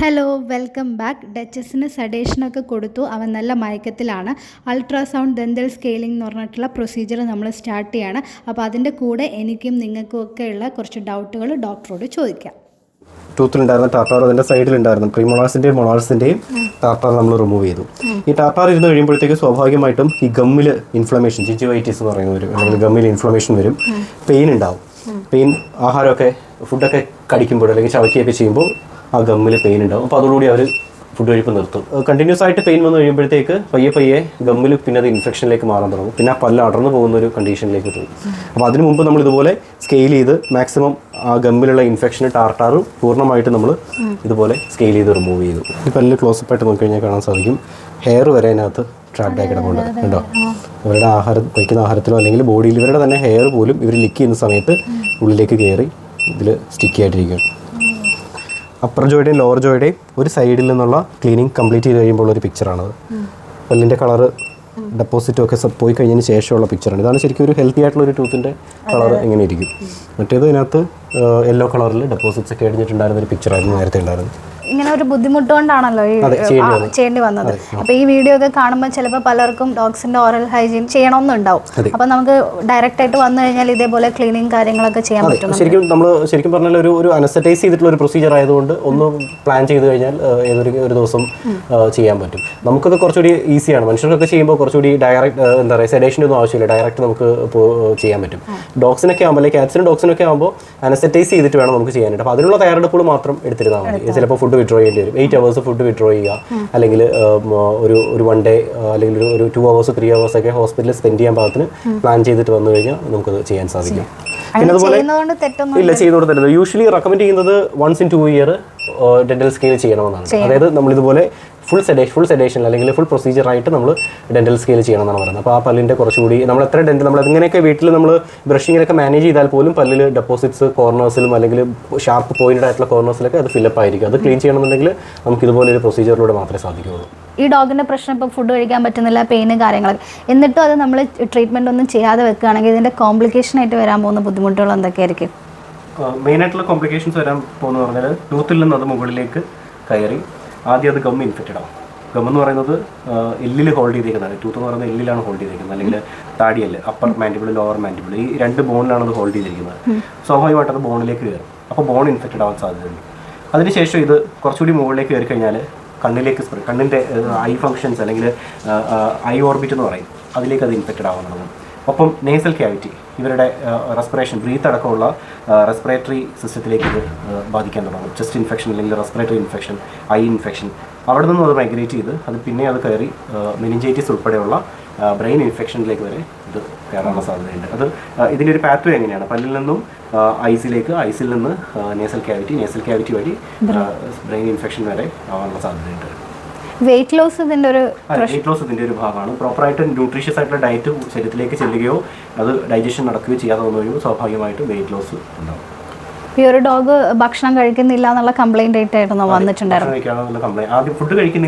Hello welcome back. ഡച്ചസിന് സഡേഷനൊക്കെ കൊടുത്തു. അവൻ നല്ല മയക്കത്തിലാണ്. അൾട്രാസൗണ്ട് ഡെൻ്റൽ സ്കെയിലിംഗ് എന്ന് പറഞ്ഞിട്ടുള്ള പ്രൊസീജിയർ നമ്മൾ സ്റ്റാർട്ട് ചെയ്യാണ്. അപ്പോൾ അതിൻ്റെ കൂടെ എനിക്കും നിങ്ങൾക്കും ഒക്കെയുള്ള കുറച്ച് ഡൗട്ടുകൾ ഡോക്ടറോട് ചോദിക്കാം. ടൂത്തിലുണ്ടായിരുന്ന ടാർട്ടാർ അതിൻ്റെ സൈഡിലുണ്ടായിരുന്നു പ്രീമോളാസിൻ്റെയും മൊളാസിൻ്റെയും ടാർട്ടാർ നമ്മൾ റിമൂവ് ചെയ്തു. ഈ ടാർട്ടാർ ഇരുന്ന് കഴിയുമ്പോഴത്തേക്ക് സ്വാഭാവികമായിട്ടും ഈ ഗമ്മിൽ ഇൻഫ്ലമേഷൻ, ജിഞ്ചിവൈറ്റിസ് എന്ന് പറയുന്ന വരും, അല്ലെങ്കിൽ ഗമ്മിൽ ഇൻഫ്ലമേഷൻ വരും, പെയിൻ ഉണ്ടാവും. പെയിൻ ആഹാരമൊക്കെ ഫുഡൊക്കെ കടിക്കുമ്പോൾ അല്ലെങ്കിൽ ചവയ്ക്കുകയൊക്കെ ചെയ്യുമ്പോൾ ആ ഗമ്മിൽ പെയിൻ ഉണ്ടാവും. അപ്പോൾ അതോടുകൂടി അവർ ഫുഡ് കഴിപ്പ് നിർത്തും. കണ്ടിന്യൂസ് ആയിട്ട് പെയിൻ വന്നു കഴിയുമ്പോഴത്തേക്ക് പയ്യെ ഗമ്മിൽ പിന്നെ അത് ഇൻഫെക്ഷനിലേക്ക് മാറാൻ തുടങ്ങും. പിന്നെ ആ പല്ല് അടർന്നു പോകുന്ന ഒരു കണ്ടീഷനിലേക്ക് പോകും. അപ്പോൾ അതിന് മുമ്പ് നമ്മൾ ഇതുപോലെ സ്കെയിൽ ചെയ്ത് മാക്സിമം ആ ഗമ്മിലുള്ള ഇൻഫെക്ഷന് ടാർട്ടാറും പൂർണ്ണമായിട്ട് നമ്മൾ ഇതുപോലെ സ്കെയിൽ ചെയ്ത് റിമൂവ് ചെയ്തു. ഈ പല്ല് ക്ലോസപ്പ് ആയിട്ട് നോക്കിക്കഴിഞ്ഞാൽ കാണാൻ സാധിക്കും ഹെയർ വരെ അതിനകത്ത് ട്രാപ്ഡായി കിടപ്പുണ്ട്. കേട്ടോ, ഇവരുടെ കഴിക്കുന്ന ആഹാരത്തിലോ അല്ലെങ്കിൽ ബോഡിയിൽ ഇവരുടെ തന്നെ ഹെയർ പോലും ഇവർ ലിക്ക് ചെയ്യുന്ന സമയത്ത് ഉള്ളിലേക്ക് കയറി ഇതിൽ സ്റ്റിക്കി ആയിട്ടിരിക്കും. അപ്പർ ജോയുടെയും ലോവർ ജോയുടെയും ഒരു സൈഡിൽ നിന്നുള്ള ക്ലീനിങ് കംപ്ലീറ്റ് ചെയ്ത് കഴിയുമ്പോൾ ഒരു പിക്ചറാണത്. പല്ലിൻ്റെ കളറ് ഡെപ്പോസിറ്റും ഒക്കെ പോയി കഴിഞ്ഞതിന് ശേഷമുള്ള പിക്ചറാണ്. ഇതാണ് ശരിക്കും ഒരു ഹെൽത്തി ആയിട്ടുള്ള ഒരു ടൂത്തിൻ്റെ കളർ എങ്ങനെ ഇരിക്കും. മറ്റേത് ഇതിനകത്ത് യെല്ലോ കളറിൽ ഡെപ്പോസിറ്റ്സ് ഒക്കെ അടിഞ്ഞിട്ടുണ്ടായിരുന്ന ഒരു പിക്ചറായിരുന്നു നേരത്തെ ഉണ്ടായിരുന്നത്. ഇങ്ങനെ ഒരു ബുദ്ധിമുട്ടുകൊണ്ടാണല്ലോ ചെയ്യേണ്ടി വന്നത്. അപ്പോൾ ഈ വീഡിയോ ഒക്കെ കാണുമ്പോൾ ചിലപ്പോൾ പലർക്കും ഡോഗ്സിന്റെ ഓറൽ ഹൈജീൻ ചെയ്യണമെന്നുണ്ടാവും. അപ്പോൾ നമുക്ക് ഡയറക്റ്റ് ആയിട്ട് വന്നു കഴിഞ്ഞാൽ ഇതേപോലെ ക്ലീനിങ് കാര്യങ്ങളൊക്കെ ചെയ്യാൻ പറ്റും. ശരിക്കും പറഞ്ഞാൽ ഒരു അനസ്തറ്റൈസ് ചെയ്തിട്ടുള്ള ഒരു പ്രൊസീജിയർ ആയതുകൊണ്ട് ഒന്ന് പ്ലാൻ ചെയ്ത് കഴിഞ്ഞാൽ ഒരു ദിവസം ചെയ്യാൻ പറ്റും. നമുക്കത് കുറച്ചുകൂടി ഈസിയാണ്. മനുഷ്യർക്കൊക്കെ ചെയ്യുമ്പോൾ കുറച്ചുകൂടി ഡയറക്റ്റ് എന്താ പറയുക, സെഡേഷൻ്റെ ഒന്നും ആവശ്യമില്ല, ഡയറക്റ്റ് നമുക്ക് ചെയ്യാൻ പറ്റും. ഡോഗ്സിനൊക്കെ ആകുമ്പോൾ അല്ലെങ്കിൽ കാറ്റ്സിനും ഡോഗ്സിനൊക്കെ ആകുമ്പോൾ അനസ്തറ്റൈസ് ചെയ്തിട്ട് വേണം നമുക്ക് ചെയ്യാനായിട്ട്. അപ്പോൾ അതിനുള്ള തയ്യാറെടുപ്പുകൾ മാത്രം എടുത്തിരുന്നാൽ മതി. ചിലപ്പോൾ ഫുഡ് വിഡ്രോ ചെയ്യേണ്ടി വരും. 8 hours ഫുഡ് വിഡ്രോ ചെയ്യുക, അല്ലെങ്കിൽ ഒരു 1 day അല്ലെങ്കിൽ ഒരു 2 hours 3 hours ഒക്കെ ഹോസ്പിറ്റലിൽ സ്പെൻഡ് ചെയ്യാൻ പാകത്തിന് പ്ലാൻ ചെയ്തിട്ട് വന്നു കഴിഞ്ഞാൽ നമുക്കത് ചെയ്യാൻ സാധിക്കും. പിന്നെ അതുപോലെ ഇല്ല, ചെയ്തുകൊണ്ട് തരുന്നത് യൂഷ്വലി റെക്കമെൻഡ് ചെയ്യുന്നത് 1 in 2 year ഡെന്റൽ സ്കെയിൽ ചെയ്യണമെന്നാണ്. അതായത് നമ്മളിതുപോലെ ഫുൾ സെഡേഷൻ അല്ലെങ്കിൽ ഫുൾ പ്രൊസീജിയർ ആയിട്ട് നമ്മൾ ഡെന്റൽ സ്കെയിൽ ചെയ്യണമെന്നാണ് പറയുന്നത്. അപ്പോൾ ആ പല്ലിൻ്റെ കുറച്ചുകൂടി നമ്മൾ എത്ര നമ്മൾ അതിങ്ങനെയൊക്കെ വീട്ടിൽ നമ്മൾ ബ്രഷിങ്ങിലൊക്കെ മാനേജ് ചെയ്താൽ പോലും പല്ലിൽ ഡെപ്പോസിറ്റ്സ് കോർണേഴ്സിലും അല്ലെങ്കിൽ ഷാർപ്പ് പോയിന്റഡ് ആയിട്ടുള്ള കോർണേഴ്സിലൊക്കെ അത് ഫില്ലപ്പ് ആയിരിക്കും. അത് ക്ലീൻ ചെയ്യണമെന്നുണ്ടെങ്കിൽ നമുക്ക് ഇതുപോലെ ഒരു പ്രൊസീജിയറിലൂടെ മാത്രമേ സാധിക്കുകയുള്ളൂ. ഈ ഡോഗിൻ്റെ പ്രശ്നം ഇപ്പോൾ ഫുഡ് കഴിക്കാൻ പറ്റുന്നില്ല, പെയിന് കാര്യങ്ങളൊക്കെ, എന്നിട്ടും അത് നമ്മൾ ട്രീറ്റ്മെൻറ്റ് ഒന്നും ചെയ്യാതെ വെക്കുകയാണെങ്കിൽ ഇതിൻ്റെ കോംപ്ലിക്കേഷൻ ആയിട്ട് വരാൻ പോകുന്ന ബുദ്ധിമുട്ടുകൾ എന്തൊക്കെയായിരിക്കും? മെയിനായിട്ടുള്ള കോംപ്ലിക്കേഷൻസ് വരാൻ പോകുന്നത് പറഞ്ഞാൽ ടൂത്തിൽ നിന്ന് അത് മുകളിലേക്ക് കയറി ആദ്യം അത് ഗം ഇൻഫെക്റ്റഡ് ആവും. ഗം എന്ന് പറയുന്നത് എല്ലിൽ ഹോൾഡ് ചെയ്തിരിക്കുന്നത്. ടൂത്ത് എന്ന് പറയുന്നത് എല്ലിലാണ് ഹോൾഡ് ചെയ്തിരിക്കുന്നത്, അല്ലെങ്കിൽ താടിയല്ല്, അപ്പർ മാൻഡിബിൾ ലോവർ മാൻഡിബിൾ, ഈ 2 ബോണിലാണ് അത് ഹോൾഡ് ചെയ്തിരിക്കുന്നത്. സ്വാഭാവികമായിട്ട് അത് ബോണിലേക്ക് കയറും. അപ്പോൾ ബോൺ ഇൻഫെക്റ്റഡ് ആവാൻ സാധ്യതയുണ്ട്. അതിനുശേഷം ഇത് കുറച്ചുകൂടി മുകളിലേക്ക് കയറി കഴിഞ്ഞാൽ കണ്ണിലേക്ക് സ്പ്രെഡ്, കണ്ണിൻ്റെ ഐ ഫങ്ഷൻസ് അല്ലെങ്കിൽ ഐ ഓർബിറ്റ് എന്ന് പറയും, അതിലേക്ക് അത് ഇൻഫെക്റ്റഡ് ആവാൻ തുടങ്ങും. ഒപ്പം നേസൽ ക്യാവിറ്റി, ഇവരുടെ റെസ്പിറേഷൻ, ബ്രീത്ത് അടക്കമുള്ള റെസ്പിറേറ്ററി സിസ്റ്റത്തിലേക്ക് ഇത് ബാധിക്കാൻ തുടങ്ങും. ചെസ്റ്റ് ഇൻഫെക്ഷൻ അല്ലെങ്കിൽ റെസ്പിറേറ്ററി ഇൻഫെക്ഷൻ, ഐ ഇൻഫെക്ഷൻ, അവിടെ നിന്നും അത് മൈഗ്രേറ്റ് ചെയ്ത് അത് പിന്നെ അത് കയറി മെനിഞ്ചൈറ്റിസ് ഉൾപ്പെടെയുള്ള ബ്രെയിൻ ഇൻഫെക്ഷനിലേക്ക് വരെ ഇത് കയറാനുള്ള സാധ്യതയുണ്ട്. അത് ഇതിൻ്റെ ഒരു പാത്വേ എങ്ങനെയാണ്, പല്ലിൽ നിന്നും ഐസിലേക്ക്, ഐസിൽ നിന്ന് നേസൽ ക്യാവിറ്റി വഴി ബ്രെയിൻ ഇൻഫെക്ഷൻ വരെ ആവാനുള്ള സാധ്യതയുണ്ട്. വെയിറ്റ് ലോസ് ഇതിൻ്റെ ഒരു ഭാഗമാണ്. പ്രോപ്പറായിട്ട് ന്യൂട്രീഷ്യസ് ആയിട്ടുള്ള ഡയറ്റ് ശരീരത്തിലേക്ക് ചെല്ലുകയോ അത് ഡൈജഷൻ നടക്കുകയോ ചെയ്യാതെ വന്നു കഴിയുമ്പോൾ സ്വാഭാവികമായിട്ട് വെയിറ്റ് ലോസ് ഉണ്ടാവും. ഈ ഒരു ഡോഗ് ഭക്ഷണം കഴിക്കുന്നില്ല എന്നുള്ള കംപ്ലൈന്റ് ആയിട്ടായിരുന്നു വന്നിട്ടുണ്ടായിരുന്നു. ആദ്യം ഫുഡ് കഴിക്കാൻ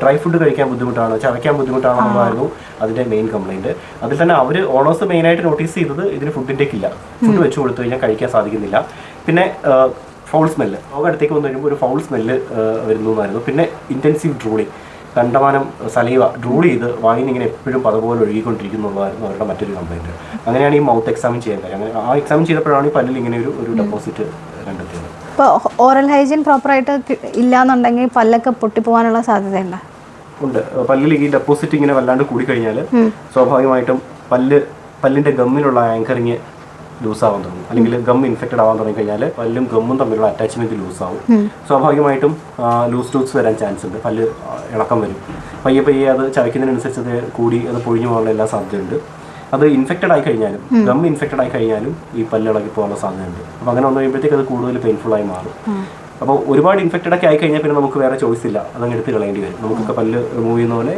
ഡ്രൈ ഫുഡ് കഴിക്കാൻ ബുദ്ധിമുട്ടാണ്, ചവയ്ക്കാൻ ബുദ്ധിമുട്ടാണെന്നുള്ളതായിരുന്നു അതിന്റെ മെയിൻ കംപ്ലൈന്റ്. അതിൽ തന്നെ അവർ ഓണേഴ്സ് മെയിനായിട്ട് നോട്ടീസ് ചെയ്തത് ഇതിന് ഫുഡിൻ്റെക്കില്ല, ഫുഡ് വെച്ച് കൊടുത്തു കഴിഞ്ഞാൽ കഴിക്കാൻ സാധിക്കുന്നില്ല. പിന്നെ ഫൗൾ സ്മെല്ല്, ഡോഗ് അടുത്തേക്ക് വന്നു കഴിയുമ്പോൾ ഒരു ഫൗൾ സ്മെല്ല് വരുന്നു എന്നായിരുന്നു. പിന്നെ ഇൻറ്റൻസീവ് ഡ്രൂളിങ്, കണ്ടമാനം സലീവ ഡ്രൂൾ ചെയ്ത് വായിന്ന് ഇങ്ങനെ എപ്പോഴും പതുപോലെ ഒഴുകിക്കൊണ്ടിരിക്കുന്നുള്ളതായിരുന്നു അവരുടെ മറ്റൊരു കംപ്ലൈൻറ്റ്. അങ്ങനെയാണ് ഈ മൗത്ത് എക്സാമിൻ ചെയ്യാൻ കാര്യം. അങ്ങനെ ആ എക്സാമിൻ ചെയ്തപ്പോഴാണ് ഈ പല്ലിൽ ഇങ്ങനെ ഒരു ഡെപ്പോസിറ്റ് കണ്ടെത്തിയത്. ഇപ്പോൾ ഓറൽ ഹൈജീൻ പ്രോപ്പറായിട്ട് ഇല്ലാന്നുണ്ടെങ്കിൽ പല്ലൊക്കെ പൊട്ടിപ്പോകാനുള്ള സാധ്യതയുണ്ട്. ഉണ്ട്. പല്ലിൽ ഈ ഡെപ്പോസിറ്റ് ഇങ്ങനെ വല്ലാണ്ട് കൂടിക്കഴിഞ്ഞാൽ സ്വാഭാവികമായിട്ടും പല്ലിൻ്റെ ഗമ്മിലുള്ള ആങ്കറിങ് ലൂസാവാൻ തുടങ്ങും, അല്ലെങ്കിൽ ഗം ഇൻഫെക്റ്റഡ് ആവാൻ തുടങ്ങി കഴിഞ്ഞാൽ പല്ലും ഗമ്മും തമ്മിലുള്ള അറ്റാച്ച്മെന്റ് ലൂസാവും. സ്വാഭാവികമായിട്ടും ലൂസ് ടൂത്ത്സ് വരാൻ ചാൻസ് ഉണ്ട്, പല്ല് ഇളക്കം വരും. പയ്യെ അത് ചവയ്ക്കുന്നതിനനുസരിച്ച് അത് കൂടി അത് പൊഴിഞ്ഞു പോകാനുള്ള എല്ലാ സാധ്യതയുണ്ട്. അത് ഇൻഫെക്റ്റഡ് ആയി കഴിഞ്ഞാലും ഗം ഇൻഫെക്റ്റഡ് ആയി കഴിഞ്ഞാലും ഈ പല്ല് ഇളകി പോകാനുള്ള സാധ്യതയുണ്ട്. അപ്പോൾ അങ്ങനെ വന്നു കഴിയുമ്പോഴത്തേക്ക് അത് കൂടുതൽ പെയിൻഫുൾ ആയി മാറും. അപ്പോൾ ഒരുപാട് ഇൻഫെക്റ്റഡ് ഒക്കെ ആയി കഴിഞ്ഞാൽ പിന്നെ നമുക്ക് വേറെ ചോയ്സ് ഇല്ല, അതങ്ങ് എടുത്ത് കളയേണ്ടി വരും. നമുക്കൊക്കെ പല്ല് റിമൂവ് ചെയ്യുന്ന പോലെ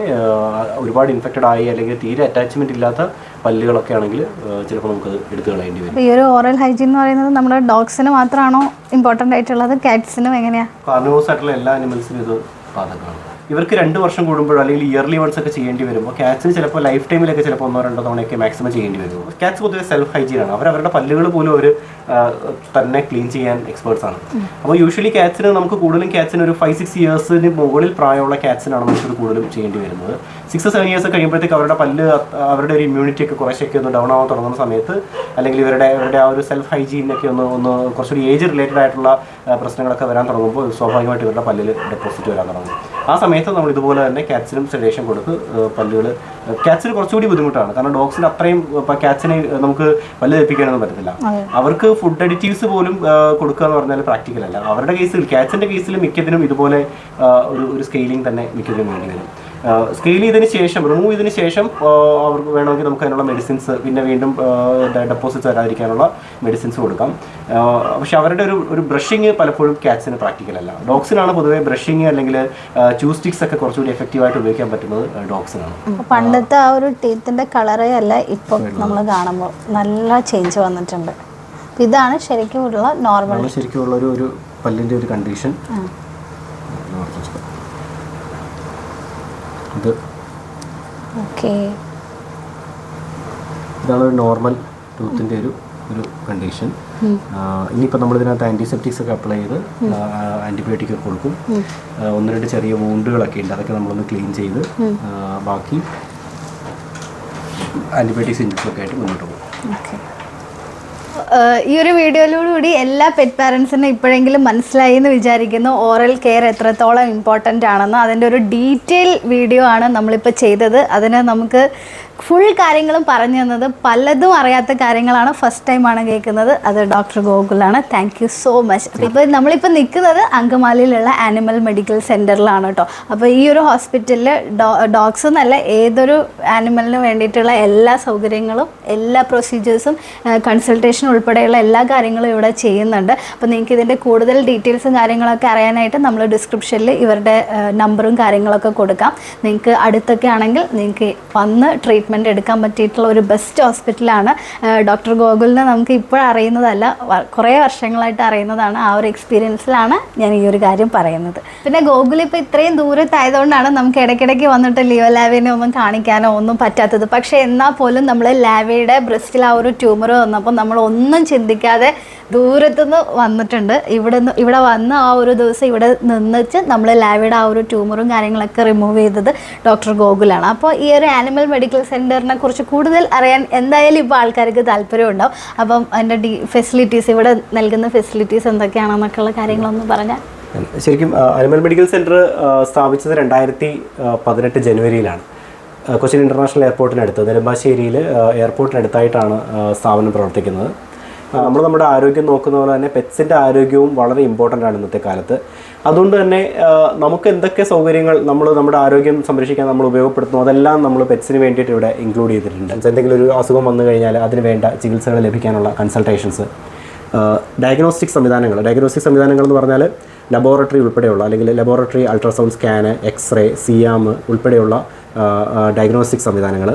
ഒരുപാട് ഇൻഫെക്റ്റഡ് ആയി അല്ലെങ്കിൽ തീരെ അറ്റാച്ച്മെന്റ് ഇല്ലാത്ത പല്ലുകളൊക്കെ ആണെങ്കിൽ ചിലപ്പോൾ നമുക്കത് എടുത്ത് കളയേണ്ടി വരും. ഈ ഒരു ഓറൽ ഹൈജീൻ എന്ന് പറയുന്നത് നമ്മുടെ ഡോഗ്സിന് മാത്രമാണോ ഇമ്പോർട്ടൻ്റ് ആയിട്ടുള്ളത്, കാറ്റ്സിനും എങ്ങനെയാണ്? കാർണിവോസ് ആയിട്ടുള്ള എല്ലാ അനിമൽസിനും ഇത് ബാധകമാണ്. ഇവർക്ക് 2 വർഷം കൂടുമ്പോഴോ അല്ലെങ്കിൽ ഇയർലി വൺസ് ഒക്കെ ചെയ്യേണ്ടി വരുമ്പോൾ കാറ്റ്സിന് ചിലപ്പോൾ ലൈഫ് ടൈമിലൊക്കെ ചിലപ്പോൾ 1-2 തവണയൊക്കെ മാക്സിമം ചെയ്യേണ്ടി വരും. കാറ്റ്സ് പൊതുവെ സെൽഫ് ഹൈജീനാണ്. അവരുടെ പല്ലുകൾ പോലും അവർ തന്നെ ക്ലീൻ ചെയ്യാൻ എക്സ്പേർട്സ് ആണ്. അപ്പോൾ യൂഷ്വലി കാറ്റ്സിന് നമുക്ക് കൂടുതലും കാറ്റ്സിന് ഒരു 5-6 ഇയേഴ്സിന് മുകളിൽ പ്രായമുള്ള കാറ്റ്സിനാണ് നമുക്കിത് കൂടുതലും ചെയ്യേണ്ടി വരുന്നത്. 6-7 ഇയേഴ്സ് കഴിയുമ്പോഴത്തേക്ക് അവരുടെ പല്ല് അവരുടെ ഒരു ഇമ്മ്യൂണിറ്റി ഒക്കെ കുറേശ്ശൊക്കെ ഒന്ന് ഡൗൺ ആവാൻ തുടങ്ങുന്ന സമയത്ത് അല്ലെങ്കിൽ ഇവരുടെ ആ ഒരു സെൽഫ് ഹൈജീനൊക്കെ ഒന്ന് കുറച്ചൊരു ഏജ് റിലേറ്റഡ് ആയിട്ടുള്ള പ്രശ്നങ്ങളൊക്കെ വരാൻ തുടങ്ങുമ്പോൾ സ്വാഭാവികമായിട്ട് ഇവരുടെ പല്ലിൽ ഡെപ്പോസിറ്റ് വരാൻ തുടങ്ങും. ആ സമയത്ത് നമ്മൾ ഇതുപോലെ തന്നെ കാറ്റ്സിനും സെഡേഷൻ കൊടുത്ത് പല്ലുകൾ കാറ്റ്സിന് കുറച്ചുകൂടി ബുദ്ധിമുട്ടാണ്. കാരണം ഡോഗ്സിന് അത്രയും കാറ്റ്സിനെ നമുക്ക് പല്ല് തെപ്പിക്കാനൊന്നും പറ്റത്തില്ല. അവർക്ക് ഫുഡ് അഡിറ്റീവ്സ് പോലും കൊടുക്കുക എന്ന് പറഞ്ഞാൽ പ്രാക്ടിക്കൽ അല്ല. അവരുടെ കേസിൽ കാറ്റ്സിൻ്റെ കേസിൽ മിക്കതിനും ഇതുപോലെ ഒരു സ്കെയിലിംഗ് തന്നെ മിക്കതിനും വേണ്ടി വരും. സ്കെയിൽ ചെയ്തതിന് ശേഷം റിമൂവ് ചെയ്തതിന് ശേഷം അവർക്ക് വേണമെങ്കിൽ നമുക്ക് അതിനുള്ള മെഡിസിൻസ് പിന്നെ വീണ്ടും ഡെപ്പോസിറ്റ്സ് വരാതിരിക്കാനുള്ള മെഡിസിൻസ് കൊടുക്കാം. പക്ഷെ അവരുടെ ഒരു ബ്രഷിങ് പലപ്പോഴും കാറ്റ്സിന് പ്രാക്ടിക്കൽ അല്ല. ഡോഗ്സിനാണ് പൊതുവെ ബ്രഷിങ് അല്ലെങ്കിൽ ചൂ സ്റ്റിക്സ് ഒക്കെ കുറച്ചുകൂടി എഫക്റ്റീവായിട്ട് ഉപയോഗിക്കാൻ പറ്റുന്നത് ഡോഗ്സിനാണ്. പണ്ടത്തെ ആ ഒരു ടീത്തിന്റെ കളറേ അല്ല ഇപ്പം നമ്മൾ കാണുമ്പോൾ നല്ല ചേഞ്ച് വന്നിട്ടുണ്ട്. ഇതാണ് ശരിക്കും ഉള്ള നോർമൽ ശരിക്കുമുള്ള ഒരു പല്ലിൻ്റെ ഒരു കണ്ടീഷൻ. ഇതാണ് ഒരു നോർമൽ ടൂത്തിൻ്റെ ഒരു കണ്ടീഷൻ. ഇനിയിപ്പോൾ നമ്മളിതിനകത്ത് ആൻറ്റിസെപ്റ്റിക്സ് ഒക്കെ അപ്ലൈ ചെയ്ത് ആൻറ്റിബയോട്ടിക് ഒക്കെ കൊടുക്കും. 1-2 ചെറിയ വൂണ്ടുകളൊക്കെ ഉണ്ട്, അതൊക്കെ നമ്മളൊന്ന് ക്ലീൻ ചെയ്ത് ബാക്കി ആൻറ്റിബയോട്ടിക്സ് ഇഞ്ചക്ഷൻ ഒക്കെ ആയിട്ട് മുന്നോട്ട് പോകും. ഈ ഒരു വീഡിയോയിലൂടെ എല്ലാ പെറ്റ് പാരൻസിനും ഇപ്പോഴെങ്കിലും മനസ്സിലായി എന്ന് വിചാരിക്കുന്നു ഓറൽ കെയർ എത്രത്തോളം ഇമ്പോർട്ടൻ്റ് ആണെന്ന്. അതിൻ്റെ ഒരു ഡീറ്റെയിൽ വീഡിയോ ആണ് നമ്മളിപ്പോൾ ചെയ്തത്. അതിന് നമുക്ക് ഫുൾ കാര്യങ്ങളും പറഞ്ഞു തന്നത്, പലതും അറിയാത്ത കാര്യങ്ങളാണ്, ഫസ്റ്റ് ടൈമാണ് കേൾക്കുന്നത്. അത് ഡോക്ടർ ഗോകുലാണ്. Thank you so much. ഇപ്പോൾ നമ്മളിപ്പോൾ നിൽക്കുന്നത് അങ്കമാലിയിലുള്ള ആനിമൽ മെഡിക്കൽ സെൻറ്ററിലാണ് കേട്ടോ. അപ്പോൾ ഈ ഒരു ഹോസ്പിറ്റലിൽ ഡോഗ്സ് എന്നല്ല ഏതൊരു ആനിമലിന് വേണ്ടിയിട്ടുള്ള എല്ലാ സൗകര്യങ്ങളും എല്ലാ പ്രൊസീജിയേഴ്സും കൺസൾട്ടേഷൻ ഉൾപ്പെടെയുള്ള എല്ലാ കാര്യങ്ങളും ഇവിടെ ചെയ്യുന്നുണ്ട്. അപ്പോൾ നിങ്ങൾക്ക് ഇതിൻ്റെ കൂടുതൽ ഡീറ്റെയിൽസും കാര്യങ്ങളൊക്കെ അറിയാനായിട്ട് നമ്മൾ ഡിസ്ക്രിപ്ഷനിൽ ഇവരുടെ നമ്പറും കാര്യങ്ങളൊക്കെ കൊടുക്കാം. നിങ്ങൾക്ക് അടുത്തൊക്കെ ആണെങ്കിൽ നിങ്ങൾക്ക് വന്ന് ട്രീറ്റ്മെൻറ്റ് എടുക്കാൻ പറ്റിയിട്ടുള്ള ഒരു ബെസ്റ്റ് ഹോസ്പിറ്റലാണ്. ഡോക്ടർ ഗോകുലിനെ നമുക്ക് ഇപ്പോഴും അറിയുന്നതല്ല, കുറേ വർഷങ്ങളായിട്ട് അറിയുന്നതാണ്. ആ ഒരു എക്സ്പീരിയൻസിലാണ് ഞാൻ ഈ ഒരു കാര്യം പറയുന്നത്. പിന്നെ ഗോകുൽ ഇപ്പോൾ ഇത്രയും ദൂരത്തായതുകൊണ്ടാണ് നമുക്ക് ഇടയ്ക്കിടയ്ക്ക് വന്നിട്ട് ലിയോ ലാവേനെ ഒന്നും കാണിക്കാനോ ഒന്നും പറ്റാത്തത്. പക്ഷേ എന്നാൽ പോലും നമ്മൾ ലാവയുടെ ബ്രസ്റ്റിൽ ആ ഒരു ട്യൂമർ വന്നപ്പോൾ നമ്മൾ ഒന്നും ചിന്തിക്കാതെ ദൂരത്തുനിന്ന് വന്നിട്ടുണ്ട്. ഇവിടെ വന്ന് ആ ഒരു ദിവസം ഇവിടെ നിന്നിച്ച് നമ്മൾ ലാവയുടെ ആ ഒരു ട്യൂമറും കാര്യങ്ങളൊക്കെ റിമൂവ് ചെയ്തത് ഡോക്ടർ ഗോകുലാണ്. അപ്പോൾ ഈ ഒരു ആനിമൽ മെഡിക്കൽ സെൻറ്ററിനെ കുറിച്ച് കൂടുതൽ അറിയാൻ എന്തായാലും ഇപ്പോൾ ആൾക്കാർക്ക് താല്പര്യം ഉണ്ടാവും. അപ്പം അതിൻ്റെ ഫെസിലിറ്റീസ്, ഇവിടെ നൽകുന്ന ഫെസിലിറ്റീസ് എന്തൊക്കെയാണെന്നൊക്കെയുള്ള കാര്യങ്ങളൊന്നും പറഞ്ഞാൽ. ശരിക്കും ആനിമൽ മെഡിക്കൽ സെൻറ്റർ സ്ഥാപിച്ചത് 2018 ജനുവരിയിലാണ്. കൊച്ചിൻ ഇൻ്റർനാഷണൽ എയർപോർട്ടിനടുത്ത് നെടുമ്പാശ്ശേരിയിൽ എയർപോർട്ടിനടുത്തായിട്ടാണ് സ്ഥാപനം പ്രവർത്തിക്കുന്നത്. നമ്മൾ നമ്മുടെ ആരോഗ്യം നോക്കുന്ന പോലെ തന്നെ പെറ്റ്സിൻ്റെ ആരോഗ്യവും വളരെ ഇമ്പോർട്ടൻ്റ് ആണ് ഇന്നത്തെ കാലത്ത്. അതുകൊണ്ട് തന്നെ നമുക്ക് എന്തൊക്കെ സൗകര്യങ്ങൾ നമ്മുടെ ആരോഗ്യം സംരക്ഷിക്കാൻ നമ്മൾ ഉപയോഗപ്പെടുത്തുന്നു അതെല്ലാം നമ്മൾ പെറ്റ്സിന് വേണ്ടിയിട്ട് ഇവിടെ ഇൻക്ലൂഡ് ചെയ്തിട്ടുണ്ട്. എന്തെങ്കിലും ഒരു അസുഖം വന്നു കഴിഞ്ഞാൽ അതിന് വേണ്ട ചികിത്സകൾ ലഭിക്കാനുള്ള കൺസൾട്ടേഷൻസ്, ഡയഗ്നോസ്റ്റിക് സംവിധാനങ്ങൾ എന്ന് പറഞ്ഞാൽ ലബോറട്ടറി ഉൾപ്പെടെയുള്ള അല്ലെങ്കിൽ ലബോറട്ടറി അൾട്രാസൗണ്ട് സ്കാന്, എക്സ്റേ, സിയാം ഉൾപ്പെടെയുള്ള ഡയഗ്നോസ്റ്റിക് സംവിധാനങ്ങൾ,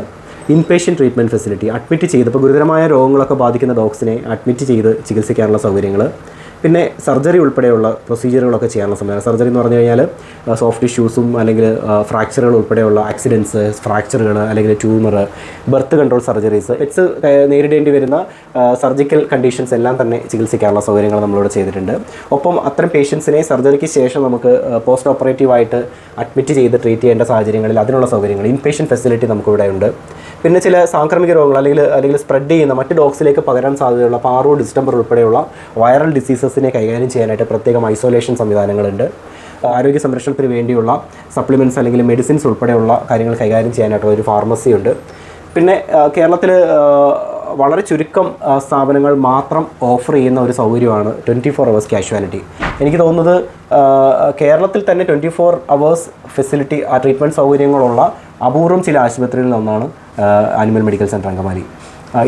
ഇൻപേഷ്യൻ്റ് ട്രീറ്റ്മെൻറ്റ് ഫെസിലിറ്റി, അഡ്മിറ്റ് ചെയ്ത് ഇപ്പോൾ ഗുരുതരമായ രോഗങ്ങളൊക്കെ ബാധിക്കുന്ന ഡോഗ്സിനെ അഡ്മിറ്റ് ചെയ്ത് ചികിത്സിക്കാനുള്ള സൗകര്യങ്ങൾ, പിന്നെ സർജറി ഉൾപ്പെടെയുള്ള പ്രൊസീജിയറുകളൊക്കെ ചെയ്യാനുള്ള സമയം. സർജറി എന്ന് പറഞ്ഞു കഴിഞ്ഞാൽ സോഫ്റ്റ് ടിഷ്യൂസും അല്ലെങ്കിൽ ഫ്രാക്ചറുകൾ ഉൾപ്പെടെയുള്ള ആക്സിഡൻസ്, ഫ്രാക്ചറുകൾ അല്ലെങ്കിൽ tumour, birth control surgeries, pets നേരിടേണ്ടി വരുന്ന സർജിക്കൽ കണ്ടീഷൻസ് എല്ലാം തന്നെ ചികിത്സിക്കാനുള്ള സൗകര്യങ്ങൾ നമ്മളിവിടെ ചെയ്തിട്ടുണ്ട്. ഒപ്പം അത്തരം പേഷ്യൻസിനെ സർജറിക്ക് ശേഷം നമുക്ക് പോസ്റ്റ് ഓപ്പറേറ്റീവായിട്ട് അഡ്മിറ്റ് ചെയ്ത് ട്രീറ്റ് ചെയ്യേണ്ട സാഹചര്യങ്ങളിൽ അതിനുള്ള സൗകര്യങ്ങൾ, ഇൻപേഷ്യൻ്റ് ഫെസിലിറ്റി നമുക്കിവിടെ ഉണ്ട്. പിന്നെ ചില സാംക്രമിക രോഗങ്ങൾ അല്ലെങ്കിൽ സ്പ്രെഡ് ചെയ്യുന്ന മറ്റ് ഡോഗ്സിലേക്ക് പകരാൻ സാധ്യതയുള്ള പാറു, ഡിസ്റ്റംബർ ഉൾപ്പെടെയുള്ള വൈറൽ ഡിസീസസിനെ കൈകാര്യം ചെയ്യാനായിട്ട് പ്രത്യേകം ഐസൊലേഷൻ സംവിധാനങ്ങളുണ്ട്. ആരോഗ്യ സംരക്ഷണത്തിന് വേണ്ടിയുള്ള സപ്ലിമെൻറ്റ്സ് അല്ലെങ്കിൽ മെഡിസിൻസ് ഉൾപ്പെടെയുള്ള കാര്യങ്ങൾ കൈകാര്യം ചെയ്യാനായിട്ടുള്ള ഒരു ഫാർമസി ഉണ്ട്. പിന്നെ കേരളത്തിൽ വളരെ ചുരുക്കം സ്ഥാപനങ്ങൾ മാത്രം ഓഫർ ചെയ്യുന്ന ഒരു സൗകര്യമാണ് 24 hours കാഷ്വാലിറ്റി. എനിക്ക് തോന്നുന്നത് കേരളത്തിൽ തന്നെ 24 hours ഫെസിലിറ്റി ട്രീറ്റ്മെൻറ്റ് സൗകര്യങ്ങളുള്ള അപൂർവം ചില ആശുപത്രികളിൽ ഒന്നാണ് ആനിമൽ മെഡിക്കൽ സെൻറ്റർ അങ്കമാലി.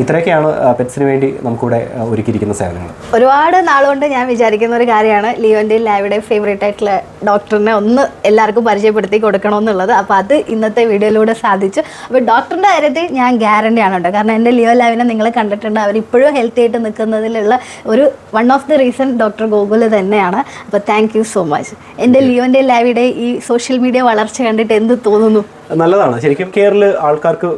ഇത്രയൊക്കെയാണ് പെറ്റ്സിന് വേണ്ടി നമുക്കിവിടെ ഒരുക്കിയിരിക്കുന്ന സേവനങ്ങൾ. ഒരുപാട് നാളുകൊണ്ട് ഞാൻ വിചാരിക്കുന്ന ഒരു കാര്യമാണ് ലിയോൻ്റെയും ലാവിയുടെയും ഫേവറേറ്റ് ആയിട്ടുള്ള ഡോക്ടറിനെ ഒന്ന് എല്ലാവർക്കും പരിചയപ്പെടുത്തി കൊടുക്കണമെന്നുള്ളത്. അപ്പോൾ അത് ഇന്നത്തെ വീഡിയോയിലൂടെ സാധിച്ചു. അപ്പോൾ ഡോക്ടറിൻ്റെ കാര്യത്തിൽ ഞാൻ ഗ്യാരണ്ടി ആണ് കേട്ടോ. കാരണം എൻ്റെ ലിയോ ലാവിനെ നിങ്ങൾ കണ്ടിട്ടുണ്ട്, അവരിപ്പോഴും ഹെൽത്തി ആയിട്ട് നിൽക്കുന്നതിലുള്ള ഒരു one of the reason doctor Gokul തന്നെയാണ്. അപ്പോൾ താങ്ക് യു സോ മച്ച്. എൻ്റെ ലിയോൻ്റെയും ലാവിയുടെ ഈ സോഷ്യൽ മീഡിയ വളർച്ച കണ്ടിട്ട് എന്ത് തോന്നുന്നു? നല്ലതാണ്. ശരിക്കും കെയറിൽ ആൾക്കാർക്ക്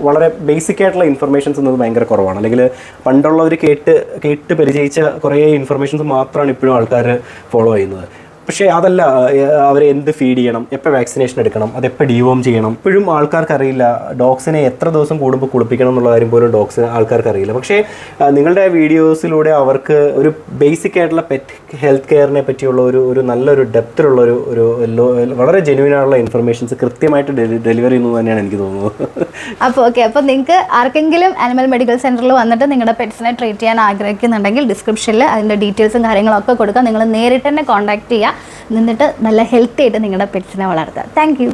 വളരെ ബേസിക് ആയിട്ടുള്ള ഇൻഫർമേഷൻസ് എന്നത് ഭയങ്കര കുറവാണ്. അല്ലെങ്കിൽ പണ്ടുള്ളവർ കേട്ട് പരിചയിച്ച കുറേ ഇൻഫർമേഷൻസ് മാത്രമാണ് ഇപ്പോഴും ആൾക്കാർ ഫോളോ ചെയ്യുന്നത്. പക്ഷേ അതല്ല, അവരെ എന്ത് ഫീഡ് ചെയ്യണം, എപ്പോൾ വാക്സിനേഷൻ എടുക്കണം, അതെപ്പോൾ ഡീവോം ചെയ്യണം, ഇപ്പോഴും ആൾക്കാർക്ക് അറിയില്ല. ഡോഗ്സിനെ എത്ര ദിവസം കൂടുമ്പോൾ കുളിപ്പിക്കണം എന്നുള്ള കാര്യം പോലും ആൾക്കാർക്ക് അറിയില്ല. പക്ഷേ നിങ്ങളുടെ വീഡിയോസിലൂടെ അവർക്ക് ഒരു ബേസിക് ആയിട്ടുള്ള പെറ്റ് ഹെൽത്ത് കെയറിനെ പറ്റിയുള്ള ഒരു നല്ലൊരു ഡെപ്തിലുള്ള ഒരു വളരെ ജെന്യൂൻ ആയിട്ടുള്ള ഇൻഫർമേഷൻസ് കൃത്യമായിട്ട് ഡെലിവറി ചെയ്യുന്നത് തന്നെയാണ് എനിക്ക് തോന്നുന്നത്. അപ്പോൾ ഓക്കെ, അപ്പോൾ നിങ്ങൾക്ക് ആർക്കെങ്കിലും ആനിമൽ മെഡിക്കൽ സെൻറ്ററിൽ വന്നിട്ട് നിങ്ങളുടെ പെറ്റ്സിനെ ട്രീറ്റ് ചെയ്യാൻ ആഗ്രഹിക്കുന്നുണ്ടെങ്കിൽ ഡിസ്ക്രിപ്ഷനിൽ അതിൻ്റെ ഡീറ്റെയിൽസും കാര്യങ്ങളൊക്കെ കൊടുക്കുക. നിങ്ങൾ നേരിട്ട് തന്നെ കോൺടാക്ട് ചെയ്യുക, എന്നിട്ട് നല്ല ഹെൽത്തി ആയിട്ട് നിങ്ങളുടെ പെറ്റ്സിനെ വളർത്തുക. Thank you.